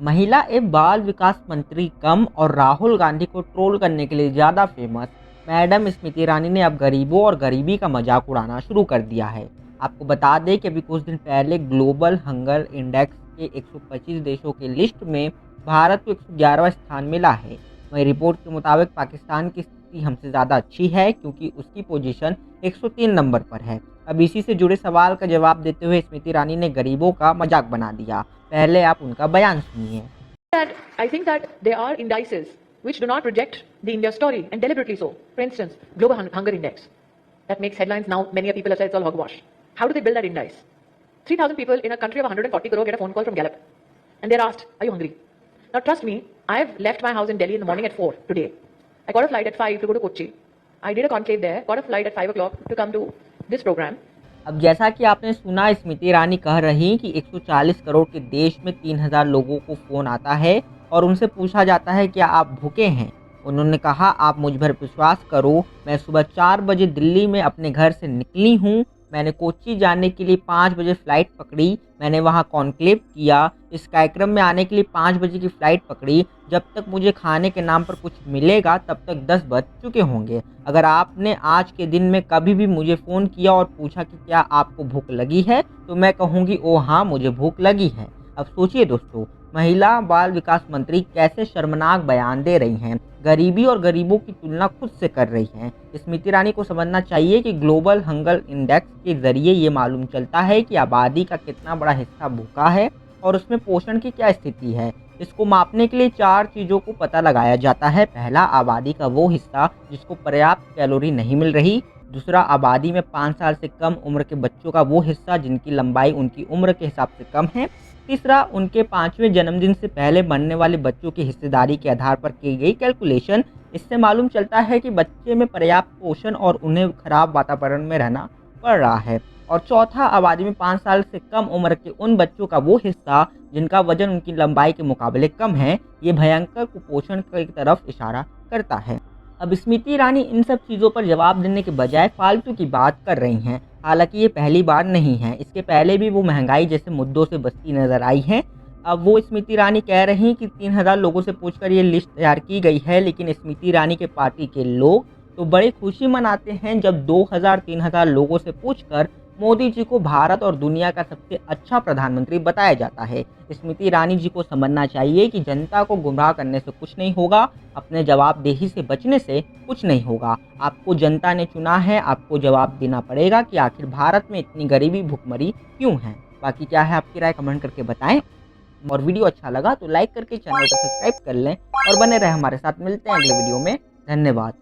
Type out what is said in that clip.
महिला एवं बाल विकास मंत्री कम और राहुल गांधी को ट्रोल करने के लिए ज़्यादा फेमस मैडम स्मृति ईरानी ने अब गरीबों और गरीबी का मजाक उड़ाना शुरू कर दिया है। आपको बता दें कि अभी कुछ दिन पहले ग्लोबल हंगर इंडेक्स के 125 देशों की लिस्ट में भारत को 111वां स्थान मिला है। वहीं रिपोर्ट के मुताबिक पाकिस्तान की स्थिति हमसे ज़्यादा अच्छी है क्योंकि उसकी पोजीशन 103 नंबर पर है। अब इसी से जुड़े सवाल का जवाब देते हुए स्मृति ईरानी ने गरीबों का मजाक बना दिया। पहले आप उनका बयान सुनिए। That I think that there are indices which do not reject the India story and deliberately so. For instance, Global Hunger Index that makes headlines now. Many people have said it's all hogwash. How do they build that index? 3,000 people in a country of 140 crore get a phone call from Gallup, and they're asked, "Are you hungry?" Now, trust me, I've left my house in Delhi in the morning at 4 today. I got a flight at 5 to go to Kochi. I did a conclave there. Got a flight at 5 o'clock to come to this program. अब जैसा कि आपने सुना, स्मृति ईरानी कह रही कि 140 करोड़ के देश में 3000 लोगों को फ़ोन आता है और उनसे पूछा जाता है कि आप भूखे हैं। उन्होंने कहा, आप मुझ पर विश्वास करो, मैं सुबह 4 बजे दिल्ली में अपने घर से निकली हूँ। मैंने कोच्चि जाने के लिए 5 बजे फ़्लाइट पकड़ी। मैंने वहाँ कॉन्क्लेव किया। इस कार्यक्रम में आने के लिए 5 बजे की फ़्लाइट पकड़ी। जब तक मुझे खाने के नाम पर कुछ मिलेगा तब तक 10 बज चुके होंगे। अगर आपने आज के दिन में कभी भी मुझे फ़ोन किया और पूछा कि क्या आपको भूख लगी है, तो मैं कहूँगी, ओ हाँ, मुझे भूख लगी है। अब सोचिए दोस्तों, महिला बाल विकास मंत्री कैसे शर्मनाक बयान दे रही हैं, गरीबी और गरीबों की तुलना खुद से कर रही हैं। स्मृति ईरानी को समझना चाहिए कि ग्लोबल हंगर इंडेक्स के ज़रिए ये मालूम चलता है कि आबादी का कितना बड़ा हिस्सा भूखा है और उसमें पोषण की क्या स्थिति है। इसको मापने के लिए 4 चीज़ों को पता लगाया जाता है। पहला, आबादी का वो हिस्सा जिसको पर्याप्त कैलोरी नहीं मिल रही। दूसरा, आबादी में 5 साल से कम उम्र के बच्चों का वो हिस्सा जिनकी लंबाई उनकी उम्र के हिसाब से कम है। तीसरा, उनके 5वें जन्मदिन से पहले बनने वाले बच्चों की हिस्सेदारी के आधार पर की गई कैलकुलेशन। इससे मालूम चलता है कि बच्चे में पर्याप्त पोषण और उन्हें खराब वातावरण में रहना पड़ रहा है। और चौथा, आबादी में 5 साल से कम उम्र के उन बच्चों का वो हिस्सा जिनका वजन उनकी लंबाई के मुकाबले कम है। ये भयंकर कुपोषण की तरफ इशारा करता है। अब स्मृति ईरानी इन सब चीज़ों पर जवाब देने के बजाय फालतू की बात कर रही हैं। हालांकि ये पहली बार नहीं है, इसके पहले भी वो महंगाई जैसे मुद्दों से बचती नजर आई हैं। अब वो स्मृति ईरानी कह रही कि 3000 लोगों से पूछकर ये लिस्ट तैयार की गई है, लेकिन स्मृति ईरानी के पार्टी के लोग तो बड़ी खुशी मनाते हैं जब 2000-3000 लोगों से पूछकर मोदी जी को भारत और दुनिया का सबसे अच्छा प्रधानमंत्री बताया जाता है। स्मृति ईरानी जी को समझना चाहिए कि जनता को गुमराह करने से कुछ नहीं होगा, अपने जवाबदेही से बचने से कुछ नहीं होगा। आपको जनता ने चुना है, आपको जवाब देना पड़ेगा कि आखिर भारत में इतनी गरीबी भुखमरी क्यों है। बाकी क्या है आपकी राय, कमेंट करके बताएं। और वीडियो अच्छा लगा तो लाइक करके चैनल को सब्सक्राइब कर लें और बने रहे हमारे साथ। मिलते हैं अगले वीडियो में। धन्यवाद।